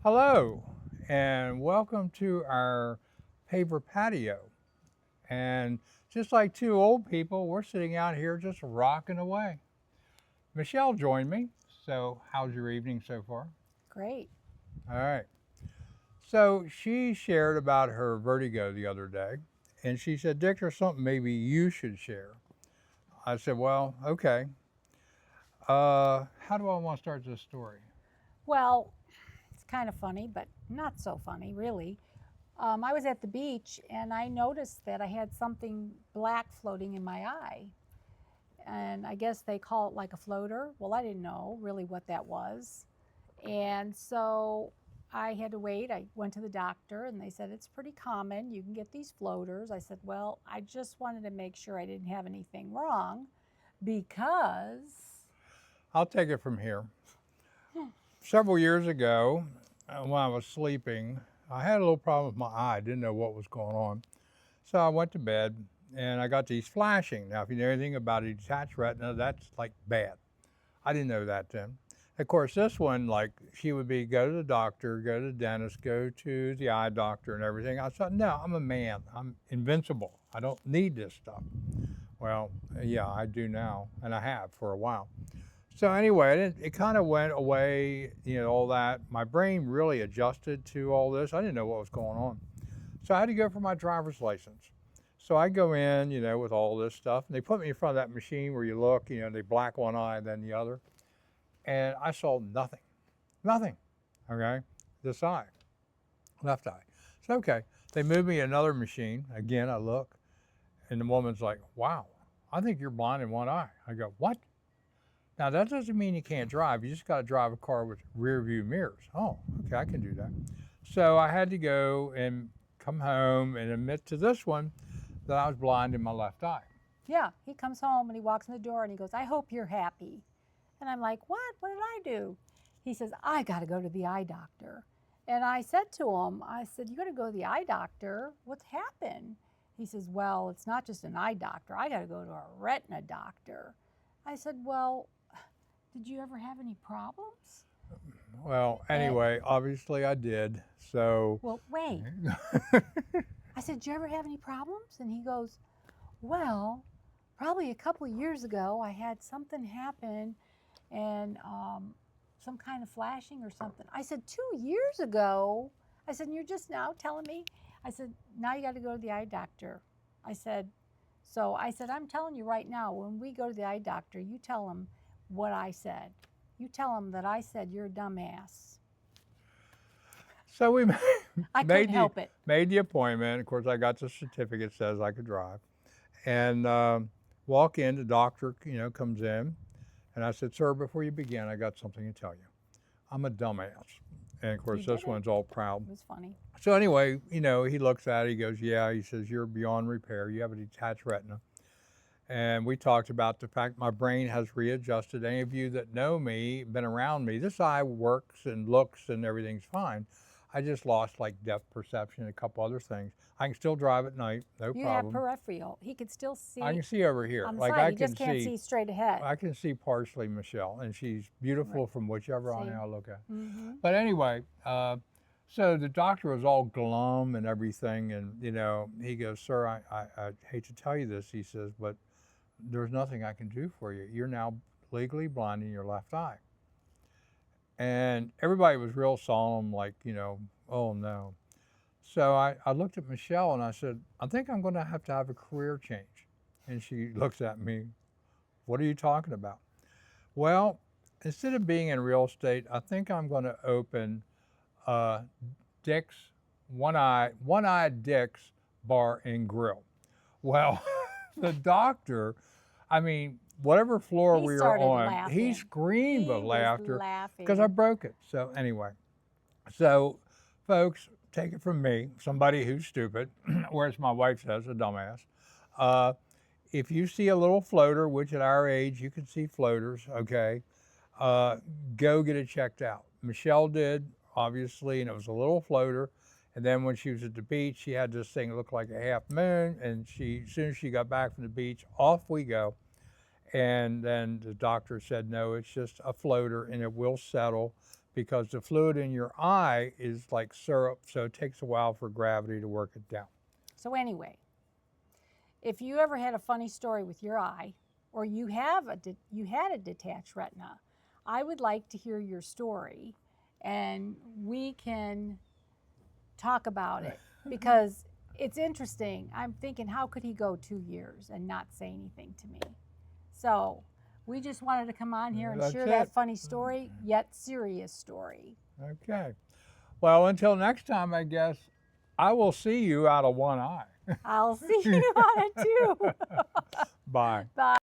Hello, and welcome to our paper patio. And just like two old people, we're sitting out here just rocking away. Michelle joined me. So, how's your evening so far? Great. All right. So, she shared about her vertigo the other day, and she said, Dick, there's something maybe you should share. I said, well, okay. How do I want to start this story? Well, it's kind of funny, but not so funny, really. I was at the beach and I noticed that I had something black floating in my eye. And I guess they call it like a floater. Well, I didn't know really what that was. And so I had to wait. I went to the doctor and they said it's pretty common. You can get these floaters. I said, well, I just wanted to make sure I didn't have anything wrong because. I'll take it from here. Several years ago, when I was sleeping, I had a little problem with my eye. I didn't know what was going on. So I went to bed and I got these flashing. Now, if you know anything about a detached retina, that's like bad. I didn't know that then. Of course, this one, like she would be go to the doctor, go to the dentist, go to the eye doctor and everything. I thought, no, I'm a man. I'm invincible. I don't need this stuff. Well, yeah, I do now, and I have for a while. So anyway, it kind of went away, all that. My brain really adjusted to all this. I didn't know what was going on. So I had to go for my driver's license. So I go in, with all this stuff, and they put me in front of that machine where you look, they black one eye, then the other. And I saw nothing, okay? This eye, left eye. So, okay, they moved me another machine. Again, I look, and the woman's like, wow, I think you're blind in one eye. I go, what? Now, that doesn't mean you can't drive. You just got to drive a car with rear view mirrors. Oh, okay, I can do that. So I had to go and come home and admit to this one that I was blind in my left eye. Yeah, he comes home and he walks in the door and he goes, I hope you're happy. And I'm like, what? What did I do? He says, I got to go to the eye doctor. And I said to him, I said, you got to go to the eye doctor. What's happened? He says, well, it's not just an eye doctor. I got to go to a retina doctor. I said, well, did you ever have any problems? Well, And, anyway, obviously I did. So, well, wait. I said, did you ever have any problems? And he goes, well, probably a couple of years ago, I had something happen and some kind of flashing or something. I said, 2 years ago? I said, and you're just now telling me? I said, now you got to go to the eye doctor. I said, I'm telling you right now, when we go to the eye doctor, you tell him what I said. You tell him that I said you're a dumbass. so we I made couldn't help it. made the appointment. Of course, I got the certificate says I could drive, and walk in. The doctor, comes in, and I said, "Sir, before you begin, I got something to tell you. I'm a dumbass." And of You course, did this it. one's all proud. It was funny. So anyway, he looks at it. He goes, "Yeah." He says, "You're beyond repair. You have a detached retina." And we talked about the fact my brain has readjusted. Any of you that know me, been around me, this eye works and looks and everything's fine. I just lost like depth perception and a couple other things. I can still drive at night, no You have problem. peripheral. He could still I see can see over here. on the Like side. He just can't see straight ahead. I can see partially Michelle, and she's beautiful Right. from whichever eye See? I look at. Mm-hmm. But anyway, so the doctor was all glum and everything, and he goes, "Sir, I hate to tell you this," he says, "but there's nothing I can do for you. You're now legally blind in your left eye." And everybody was real solemn, like, oh no. So I looked at Michelle and I said, "I think I'm going to have a career change." And she looks at me, "What are you talking about?" Well, instead of being in real estate, I think I'm going to open uh, Dick's one-eyed Dick's Bar and Grill. Well, the doctor, I mean, whatever floor He we were started on, he laughing. screamed He with was laughter because I laughing. broke it. So anyway, so folks, take it from me, somebody who's stupid, or as my wife says, a dumbass. Uh, if you see a little floater, which at our age you can see floaters, okay, uh, go get it checked out. Michelle did, obviously, and it was a little floater. And then when she was at the beach, she had this thing that looked like a half moon. And as soon as she got back from the beach, off we go. And then the doctor said, no, it's just a floater and it will settle. because the fluid in your eye is like syrup, so it takes a while for gravity to work it down. So anyway, if you ever had a funny story with your eye, or you had a detached retina, I would like to hear your story, and we can talk about it because it's interesting. I'm thinking, how could he go 2 years and not say anything to me? So we just wanted to come on here and That's share it. that funny story, yet serious story. Okay. Well, until next time, I guess I will see you out of one eye. I'll see you on it too. Bye. Bye.